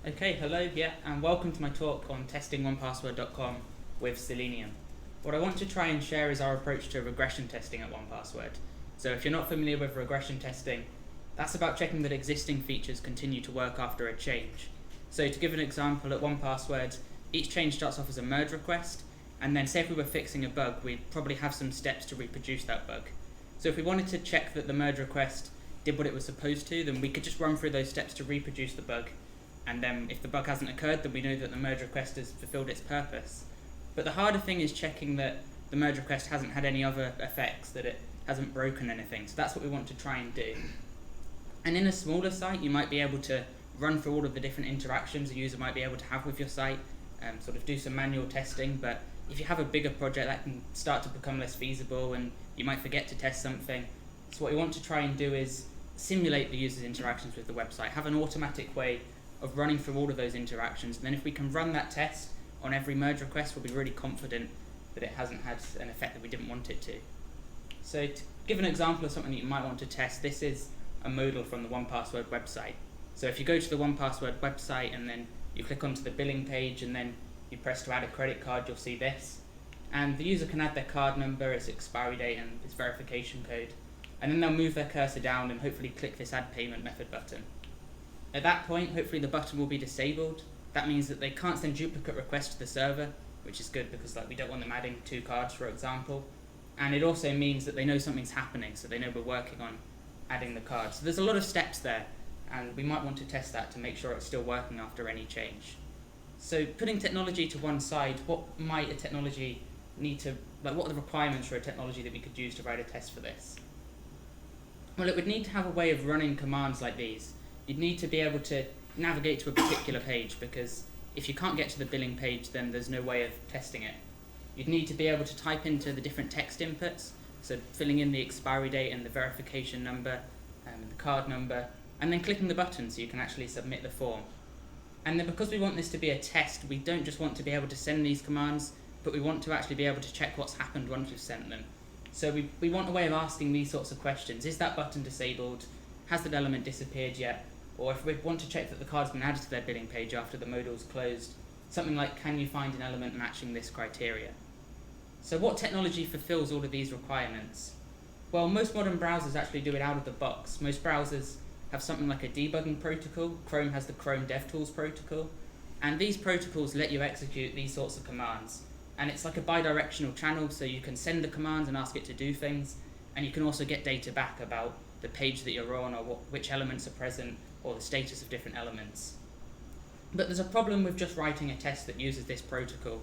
Okay, hello, and welcome to my talk on testing1password.com with Selenium. What I want to try and share is our approach to regression testing at 1Password. So if you're not familiar with regression testing, that's about checking that existing features continue to work after a change. So to give an example, at 1Password, each change starts off as a merge request, and then say if we were fixing a bug, we'd probably have some steps to reproduce that bug. So if we wanted to check that the merge request did what it was supposed to, then we could just run through those steps to reproduce the bug. And then if the bug hasn't occurred, then we know that the merge request has fulfilled its purpose. But the harder thing is checking that the merge request hasn't had any other effects, that it hasn't broken anything. So that's what we want to try and do. And in a smaller site, you might be able to run through all of the different interactions a user might be able to have with your site, sort of do some manual testing. But if you have a bigger project, that can start to become less feasible and you might forget to test something. So what we want to try and do is simulate the user's interactions with the website, have an automatic way of running through all of those interactions, and then if we can run that test on every merge request, we'll be really confident that it hasn't had an effect that we didn't want it to. So to give an example of something that you might want to test, this is a modal from the 1Password website. So if you go to the 1Password website and then you click onto the billing page and then you press to add a credit card, you'll see this. And the user can add their card number, its expiry date and its verification code. And then they'll move their cursor down and hopefully click this add payment method button. At that point, hopefully the button will be disabled. That means that they can't send duplicate requests to the server, which is good because we don't want them adding 2 cards, for example. And it also means that they know something's happening, so they know we're working on adding the cards. So there's a lot of steps there, and we might want to test that to make sure it's still working after any change. So putting technology to one side, what might a technology need to, what are the requirements for a technology that we could use to write a test for this? Well, it would need to have a way of running commands like these. You'd need to be able to navigate to a particular page, because if you can't get to the billing page, then there's no way of testing it. You'd need to be able to type into the different text inputs, so filling in the expiry date and the verification number and the card number, and then clicking the button so you can actually submit the form. And then because we want this to be a test, we don't just want to be able to send these commands, but we want to actually be able to check what's happened once we've sent them. So we want a way of asking these sorts of questions. Is that button disabled? Has that element disappeared yet? Or if we want to check that the card's been added to their billing page after the modal's closed, something like, can you find an element matching this criteria? So what technology fulfills all of these requirements? Well, most modern browsers actually do it out of the box. Most browsers have something like a debugging protocol. Chrome has the Chrome DevTools protocol. And these protocols let you execute these sorts of commands. And it's like a bidirectional channel, so you can send the commands and ask it to do things, and you can also get data back about the page that you're on, or which elements are present, or the status of different elements. But there's a problem with just writing a test that uses this protocol,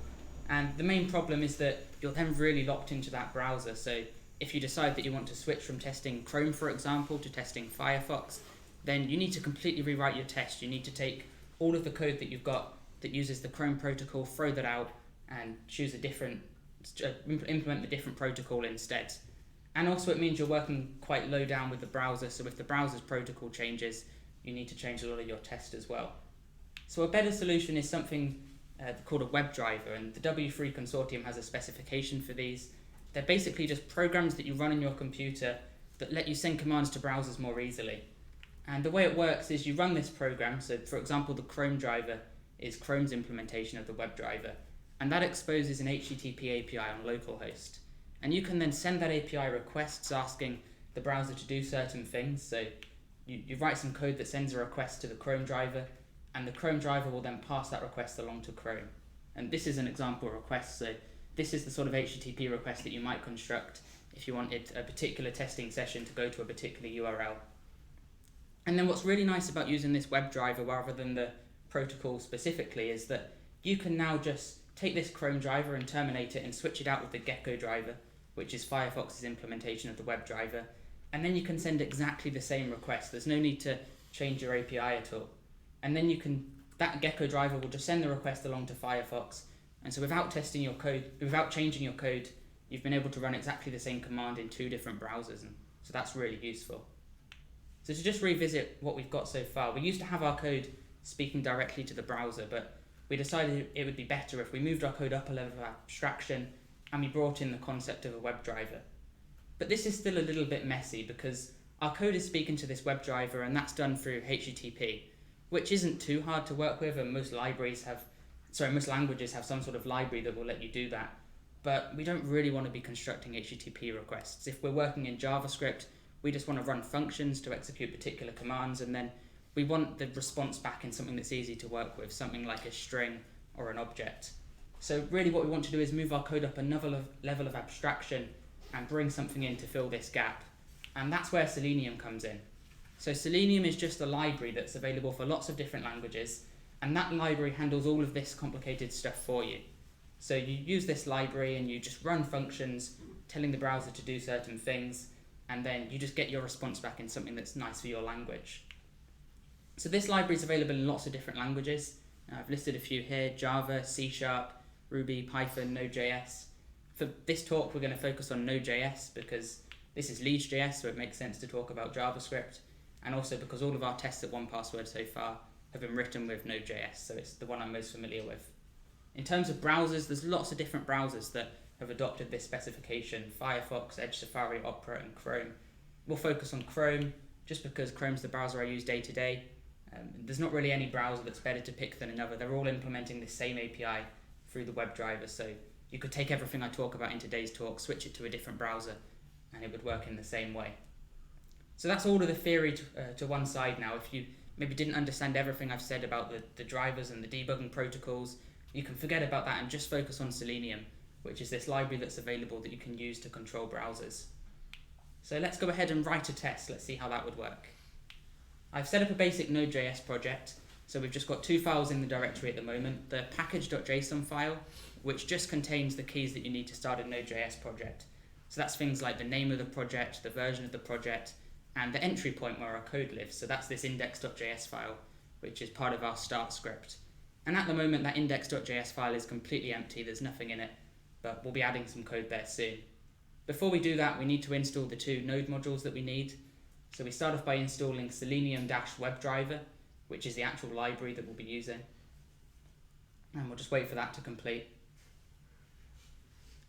and the main problem is that you're then really locked into that browser. So if you decide that you want to switch from testing Chrome, for example, to testing Firefox, then you need to completely rewrite your test. You need to take all of the code that you've got that uses the Chrome protocol, throw that out, and choose a different, implement the different protocol instead. And also it means you're working quite low down with the browser, so if the browser's protocol changes, you need to change a lot of your test as well. So a better solution is something called a WebDriver, and the W3 Consortium has a specification for these. They're basically just programs that you run on your computer that let you send commands to browsers more easily. And the way it works is you run this program, so for example the Chrome driver is Chrome's implementation of the WebDriver, and that exposes an HTTP API on localhost. And you can then send that API requests asking the browser to do certain things. So you write some code that sends a request to the Chrome driver, and the Chrome driver will then pass that request along to Chrome. And this is an example request, so this is the sort of HTTP request that you might construct if you wanted a particular testing session to go to a particular URL. And then what's really nice about using this WebDriver rather than the protocol specifically is that you can now just take this Chrome driver and terminate it and switch it out with the Gecko driver, which is Firefox's implementation of the WebDriver, and then you can send exactly the same request. There's no need to change your API at all. And then that Gecko driver will just send the request along to Firefox, and so without testing your code, without changing your code, you've been able to run exactly the same command in 2 different browsers, and so that's really useful. So to just revisit what we've got so far, we used to have our code speaking directly to the browser, but we decided it would be better if we moved our code up a level of abstraction and we brought in the concept of a WebDriver. But this is still a little bit messy because our code is speaking to this WebDriver, and that's done through HTTP. which isn't too hard to work with, and most languages have some sort of library that will let you do that. But we don't really want to be constructing HTTP requests. If we're working in JavaScript, we just want to run functions to execute particular commands, and then we want the response back in something that's easy to work with, something like a string or an object. So really what we want to do is move our code up another level of abstraction and bring something in to fill this gap. And that's where Selenium comes in. So Selenium is just a library that's available for lots of different languages, and that library handles all of this complicated stuff for you. So you use this library and you just run functions telling the browser to do certain things, and then you just get your response back in something that's nice for your language. So this library is available in lots of different languages. I've listed a few here: Java, C#, Ruby, Python, Node.js. For this talk, we're going to focus on Node.js because this is LeedsJS, so it makes sense to talk about JavaScript, and also because all of our tests at 1Password so far have been written with Node.js, so it's the one I'm most familiar with. In terms of browsers, there's lots of different browsers that have adopted this specification: Firefox, Edge, Safari, Opera, and Chrome. We'll focus on Chrome just because Chrome's the browser I use day to day. There's not really any browser that's better to pick than another. They're all implementing the same API through the WebDriver, so you could take everything I talk about in today's talk, switch it to a different browser, and it would work in the same way. So that's all of the theory to one side now. If you maybe didn't understand everything I've said about the drivers and the debugging protocols, you can forget about that and just focus on Selenium, which is this library that's available that you can use to control browsers. So let's go ahead and write a test. Let's see how that would work. I've set up a basic Node.js project, so we've just got two files in the directory at the moment: the package.json file, which just contains the keys that you need to start a Node.js project. So that's things like the name of the project, the version of the project, and the entry point where our code lives. So that's this index.js file, which is part of our start script. And at the moment, that index.js file is completely empty, there's nothing in it, but we'll be adding some code there soon. Before we do that, we need to install the two Node modules that we need. So we start off by installing Selenium-WebDriver, which is the actual library that we'll be using. And we'll just wait for that to complete.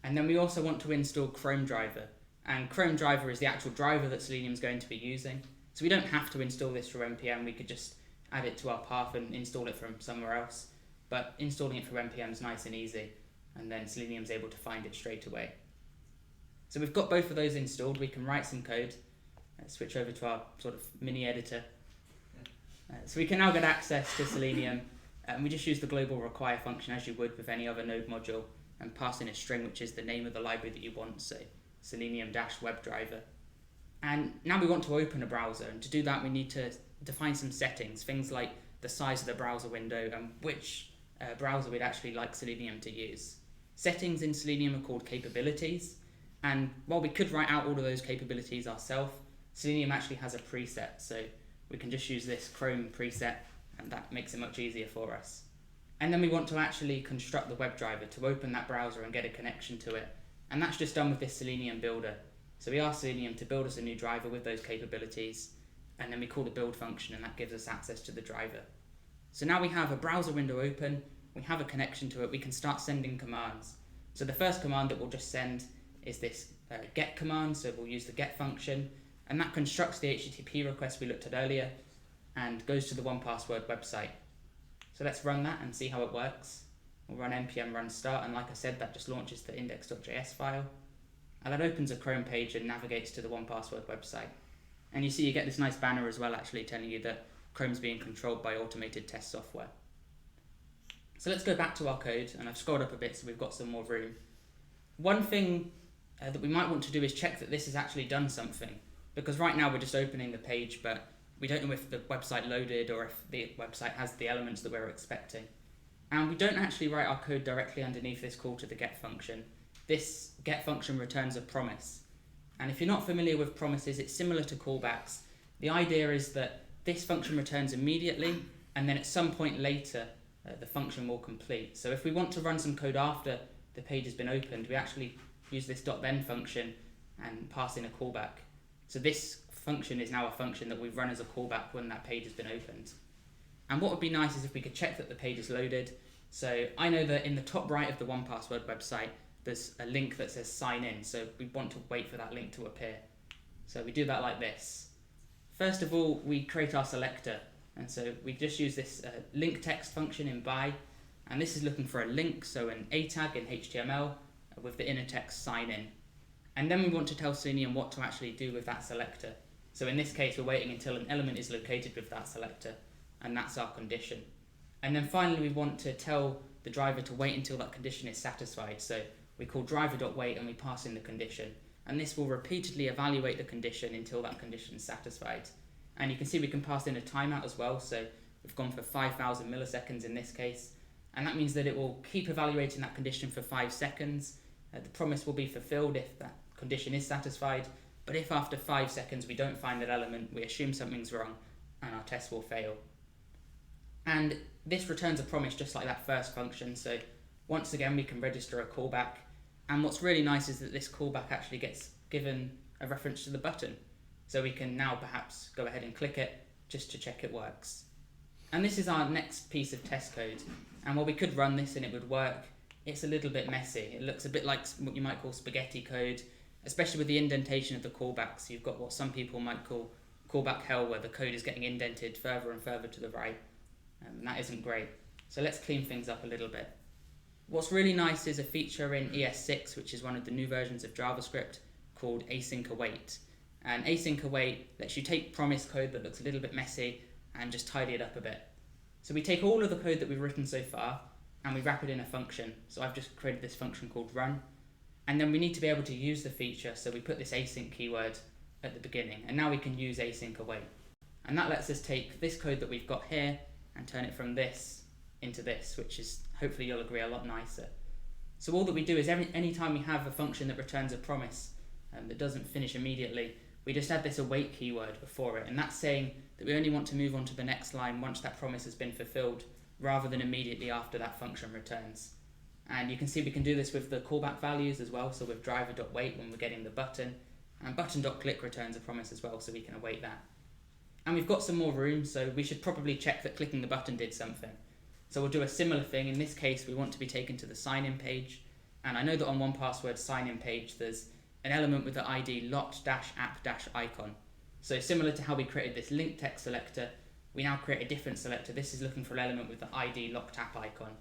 And then we also want to install Chrome driver. And Chrome driver is the actual driver that Selenium is going to be using. So we don't have to install this through npm, we could just add it to our path and install it from somewhere else. But installing it through npm is nice and easy, and then Selenium's able to find it straight away. So we've got both of those installed. We can write some code. Let's switch over to our sort of mini editor. So we can now get access to Selenium, and we just use the global require function as you would with any other Node module, and pass in a string, which is the name of the library that you want, so Selenium-WebDriver. And now we want to open a browser, and to do that we need to define some settings, things like the size of the browser window and which browser we'd actually like Selenium to use. Settings in Selenium are called capabilities, and while we could write out all of those capabilities ourselves, Selenium actually has a preset, so we can just use this Chrome preset, and that makes it much easier for us. And then we want to actually construct the WebDriver to open that browser and get a connection to it, and that's just done with this Selenium builder. So we ask Selenium to build us a new driver with those capabilities, and then we call the build function, and that gives us access to the driver. So now we have a browser window open, we have a connection to it, we can start sending commands. So the first command that we'll just send is this get command, so we'll use the get function, and that constructs the HTTP request we looked at earlier and goes to the 1Password website. So let's run that and see how it works. We'll run npm run start, and like I said, that just launches the index.js file, and that opens a Chrome page and navigates to the 1Password website. And you see you get this nice banner as well, actually telling you that Chrome's being controlled by automated test software. So let's go back to our code, and I've scrolled up a bit so we've got some more room. One thing that we might want to do is check that this has actually done something, because right now we're just opening the page, but we don't know if the website loaded or if the website has the elements that we're expecting. And we don't actually write our code directly underneath this call to the get function. This get function returns a promise. And if you're not familiar with promises, it's similar to callbacks. The idea is that this function returns immediately, and then at some point later, the function will complete. So if we want to run some code after the page has been opened, we actually use this .then function and pass in a callback. So this function is now a function that we've run as a callback when that page has been opened. And what would be nice is if we could check that the page is loaded. So I know that in the top right of the 1Password website, there's a link that says sign in. So we want to wait for that link to appear. So we do that like this. First of all, we create our selector. And so we just use this link text function in by, and this is looking for a link, so an A tag in HTML with the inner text sign in. And then we want to tell Selenium what to actually do with that selector. So in this case, we're waiting until an element is located with that selector, and that's our condition. And then finally, we want to tell the driver to wait until that condition is satisfied. So we call driver.wait and we pass in the condition. And this will repeatedly evaluate the condition until that condition is satisfied. And you can see we can pass in a timeout as well. So we've gone for 5,000 milliseconds in this case. And that means that it will keep evaluating that condition for 5 seconds. The promise will be fulfilled if that condition is satisfied. But if after 5 seconds we don't find that element, we assume something's wrong and our test will fail. And this returns a promise just like that first function. So once again, we can register a callback. And what's really nice is that this callback actually gets given a reference to the button. So we can now perhaps go ahead and click it just to check it works. And this is our next piece of test code. And while we could run this and it would work, it's a little bit messy. It looks a bit like what you might call spaghetti code, especially with the indentation of the callbacks. You've got what some people might call callback hell, where the code is getting indented further and further to the right. And that isn't great. So let's clean things up a little bit. What's really nice is a feature in ES6, which is one of the new versions of JavaScript, called async await. And async await lets you take promise code that looks a little bit messy and just tidy it up a bit. So we take all of the code that we've written so far and we wrap it in a function. So I've just created this function called run. And then we need to be able to use the feature, so we put this async keyword at the beginning. And now we can use async await. And that lets us take this code that we've got here and turn it from this into this, which is, hopefully you'll agree, a lot nicer. So all that we do is any time we have a function that returns a promise that doesn't finish immediately, we just add this await keyword before it, and that's saying that we only want to move on to the next line once that promise has been fulfilled, rather than immediately after that function returns. And you can see we can do this with the callback values as well, so with driver.wait when we're getting the button, and button.click returns a promise as well, so we can await that. And we've got some more room, so we should probably check that clicking the button did something. So we'll do a similar thing. In this case, we want to be taken to the sign-in page. And I know that on 1Password sign-in page, there's an element with the ID locked-app-icon. So similar to how we created this link text selector, we now create a different selector. This is looking for an element with the ID locked app icon.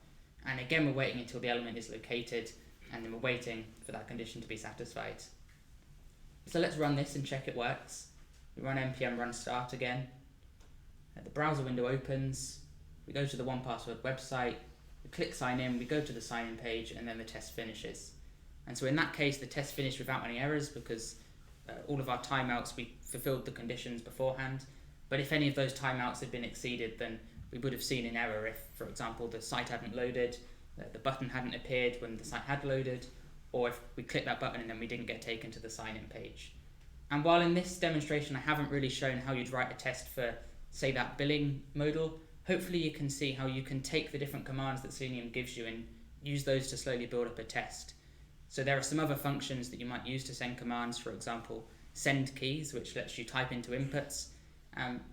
And again, we're waiting until the element is located, and then we're waiting for that condition to be satisfied. So let's run this and check it works. We run npm run start again. The browser window opens. We go to the 1Password website. We click sign in. We go to the sign in page, and then the test finishes. And so in that case, the test finished without any errors because all of our timeouts, we fulfilled the conditions beforehand. But if any of those timeouts had been exceeded, then we would have seen an error if, for example, the site hadn't loaded, the button hadn't appeared when the site had loaded, or if we clicked that button and then we didn't get taken to the sign-in page. And while in this demonstration I haven't really shown how you'd write a test for, say, that billing modal, hopefully you can see how you can take the different commands that Selenium gives you and use those to slowly build up a test. So there are some other functions that you might use to send commands, for example, send keys, which lets you type into inputs.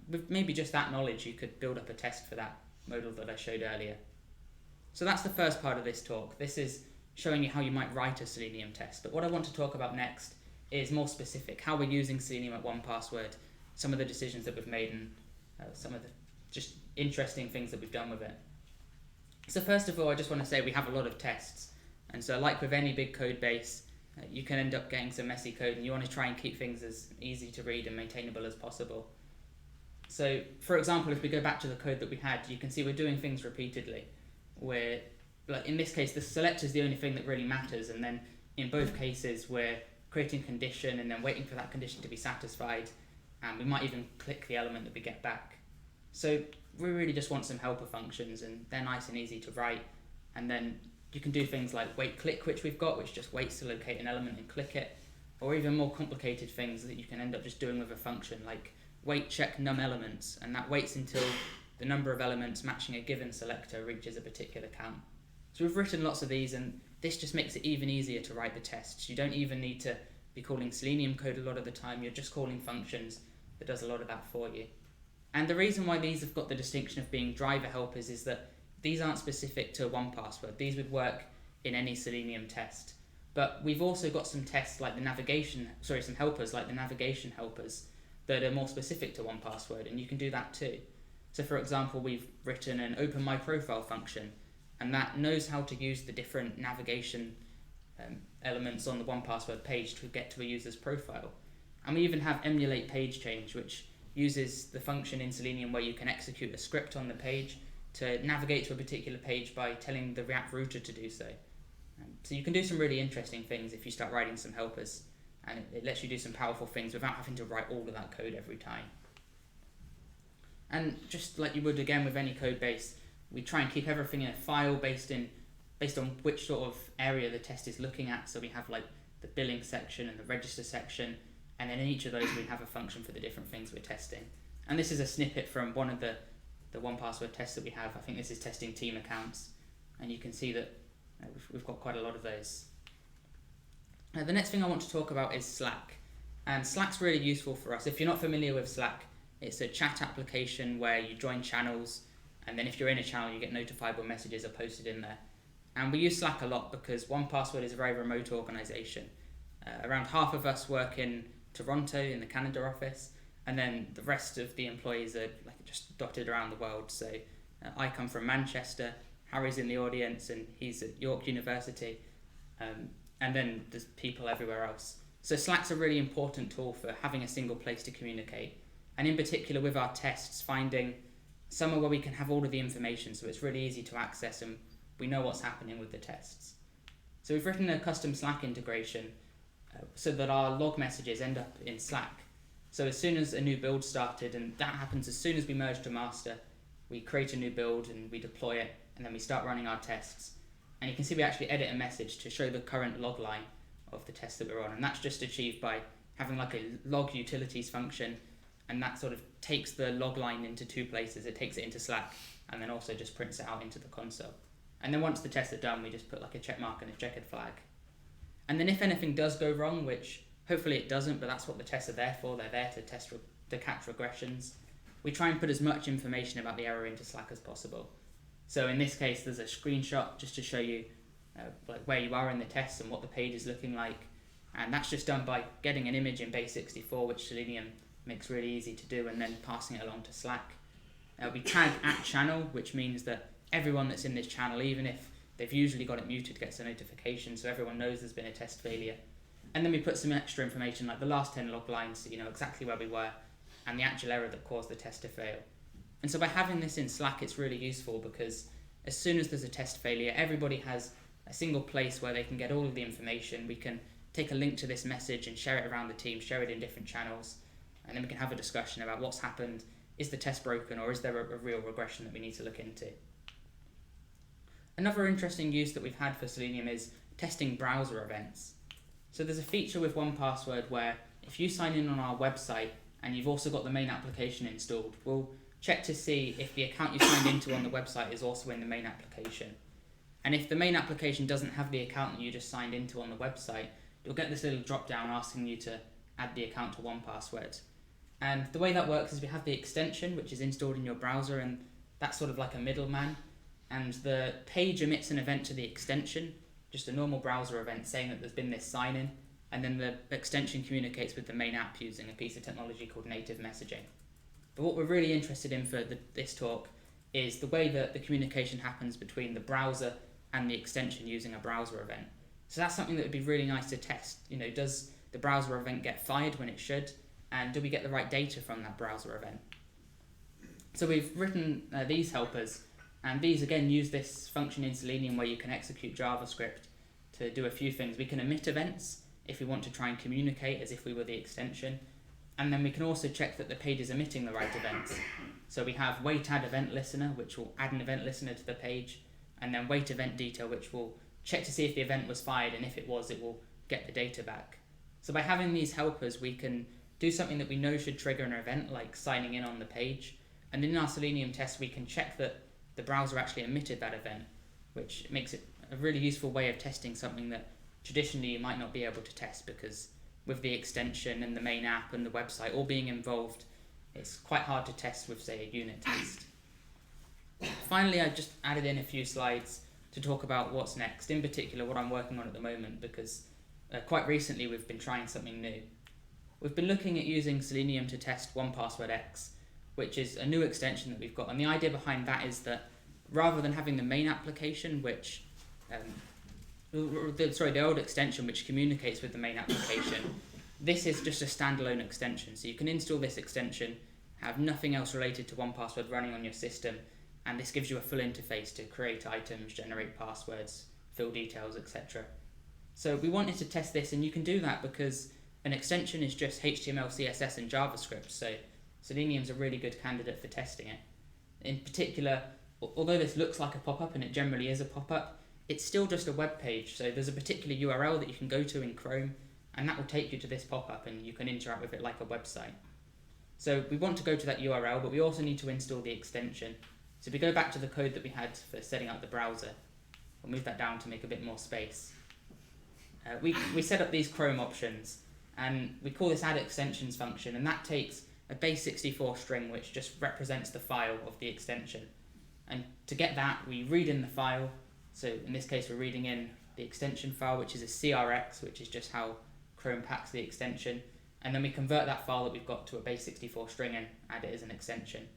With maybe just that knowledge, you could build up a test for that modal that I showed earlier. So that's the first part of this talk. This is showing you how you might write a Selenium test. But what I want to talk about next is more specific, how we're using Selenium at 1Password, some of the decisions that we've made, and some of the just interesting things that we've done with it. So first of all, I just want to say we have a lot of tests. And so like with any big code base, you can end up getting some messy code, and you want to try and keep things as easy to read and maintainable as possible. So, for example, if we go back to the code that we had, you can see we're doing things repeatedly. Where, like in this case, the selector is the only thing that really matters, and then in both cases, we're creating a condition and then waiting for that condition to be satisfied, and we might even click the element that we get back. So we really just want some helper functions, and they're nice and easy to write. And then you can do things like wait click, which we've got, which just waits to locate an element and click it, or even more complicated things that you can end up just doing with a function, like wait check num elements, and that waits until the number of elements matching a given selector reaches a particular count. So we've written lots of these, and this just makes it even easier to write the tests. You don't even need to be calling Selenium code a lot of the time. You're just calling functions that does a lot of that for you. And the reason why these have got the distinction of being driver helpers is that these aren't specific to 1Password. These would work in any Selenium test. But we've also got some tests like some helpers like the navigation helpers that are more specific to 1Password, and you can do that too. So for example, we've written an open my profile function, and that knows how to use the different navigation elements on the 1Password page to get to a user's profile. And we even have emulate page change, which uses the function in Selenium where you can execute a script on the page to navigate to a particular page by telling the React router to do so. So you can do some really interesting things if you start writing some helpers, and it lets you do some powerful things without having to write all of that code every time. And just like you would again with any code base, we try and keep everything in a file based on which sort of area the test is looking at. So we have like the billing section and the register section, and then in each of those we have a function for the different things we're testing. And this is a snippet from one of the 1Password tests that we have. I think this is testing team accounts, and you can see that we've got quite a lot of those. The next thing I want to talk about is Slack. And Slack's really useful for us. If you're not familiar with Slack, it's a chat application where you join channels, and then if you're in a channel you get notifiable messages are posted in there. And we use Slack a lot because 1Password is a very remote organisation. Around half of us work in Toronto in the Canada office, and then the rest of the employees are like just dotted around the world. So I come from Manchester, Harry's in the audience and he's at York University, and then there's people everywhere else. So Slack's a really important tool for having a single place to communicate, and in particular with our tests, finding somewhere where we can have all of the information so it's really easy to access and we know what's happening with the tests. So we've written a custom Slack integration so that our log messages end up in Slack. So as soon as a new build started, and that happens as soon as we merge to master, we create a new build and we deploy it, and then we start running our tests. And you can see we actually edit a message to show the current log line of the test that we're on, and that's just achieved by having like a log utilities function, and that sort of takes the log line into two places. It takes it into Slack and then also just prints it out into the console. And then once the tests are done, we just put like a check mark and a checkered flag. And then if anything does go wrong, which hopefully it doesn't, but that's what the tests are there for, they're there to catch regressions, we try and put as much information about the error into Slack as possible. So in this case, there's a screenshot just to show you like where you are in the test and what the page is looking like. And that's just done by getting an image in base64, which Selenium makes really easy to do, and then passing it along to Slack. We tag @channel, which means that everyone that's in this channel, even if they've usually got it muted, gets a notification, so everyone knows there's been a test failure. And then we put some extra information like the last 10 log lines, so you know exactly where we were and the actual error that caused the test to fail. And so by having this in Slack, it's really useful because as soon as there's a test failure, everybody has a single place where they can get all of the information. We can take a link to this message and share it around the team, share it in different channels, and then we can have a discussion about what's happened. Is the test broken, or is there a real regression that we need to look into? Another interesting use that we've had for Selenium is testing browser events. So there's a feature with 1Password where if you sign in on our website and you've also got the main application installed, we'll check to see if the account you signed into on the website is also in the main application. And if the main application doesn't have the account that you just signed into on the website, you'll get this little drop down asking you to add the account to 1Password. And the way that works is we have the extension, which is installed in your browser, and that's sort of like a middleman. And the page emits an event to the extension, just a normal browser event saying that there's been this sign-in, and then the extension communicates with the main app using a piece of technology called native messaging. But what we're really interested in for this talk is the way that the communication happens between the browser and the extension using a browser event. So that's something that would be really nice to test. You know, does the browser event get fired when it should? And do we get the right data from that browser event? So we've written these helpers, and these again use this function in Selenium where you can execute JavaScript to do a few things. We can emit events if we want to try and communicate as if we were the extension, and then we can also check that the page is emitting the right events. So we have wait add event listener, which will add an event listener to the page, and then wait event detail, which will check to see if the event was fired, and if it was, it will get the data back. So by having these helpers, we can do something that we know should trigger an event, like signing in on the page, and in our Selenium test we can check that the browser actually emitted that event, which makes it a really useful way of testing something that traditionally you might not be able to test, because with the extension and the main app and the website all being involved, it's quite hard to test with, say, a unit test. Finally, I just added in a few slides to talk about what's next, in particular what I'm working on at the moment, because quite recently we've been trying something new. We've been looking at using Selenium to test 1Password X, which is a new extension that we've got. And the idea behind that is that rather than having the main application, which the old extension which communicates with the main application, this is just a standalone extension. So you can install this extension, have nothing else related to 1Password running on your system, and this gives you a full interface to create items, generate passwords, fill details, etc. So we wanted to test this, and you can do that because an extension is just HTML, CSS, and JavaScript, so Selenium's a really good candidate for testing it. In particular, although this looks like a pop-up, and it generally is a pop-up, it's still just a web page, so there's a particular URL that you can go to in Chrome, and that will take you to this pop-up, and you can interact with it like a website. So we want to go to that URL, but we also need to install the extension. So if we go back to the code that we had for setting up the browser, we'll move that down to make a bit more space. We set up these Chrome options, and we call this add extensions function, and that takes a base64 string which just represents the file of the extension. And to get that, we read in the file. So in this case, we're reading in the extension file, which is a CRX, which is just how Chrome packs the extension. And then we convert that file that we've got to a base64 string and add it as an extension.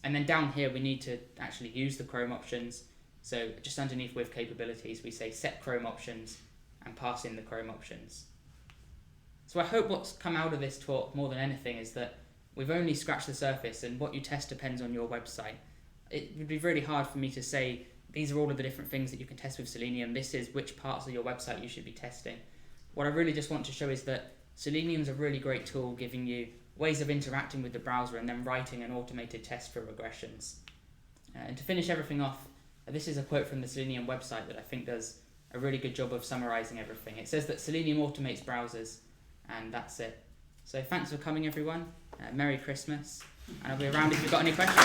And then down here, we need to actually use the Chrome options. So just underneath with capabilities, we say set Chrome options and pass in the Chrome options. So I hope what's come out of this talk more than anything is that we've only scratched the surface, and what you test depends on your website. It would be really hard for me to say these are all of the different things that you can test with Selenium. This is which parts of your website you should be testing. What I really just want to show is that Selenium's a really great tool, giving you ways of interacting with the browser and then writing an automated test for regressions. And to finish everything off, this is a quote from the Selenium website that I think does a really good job of summarizing everything. It says that Selenium automates browsers, and that's it. So thanks for coming, everyone. Merry Christmas, and I'll be around if you've got any questions.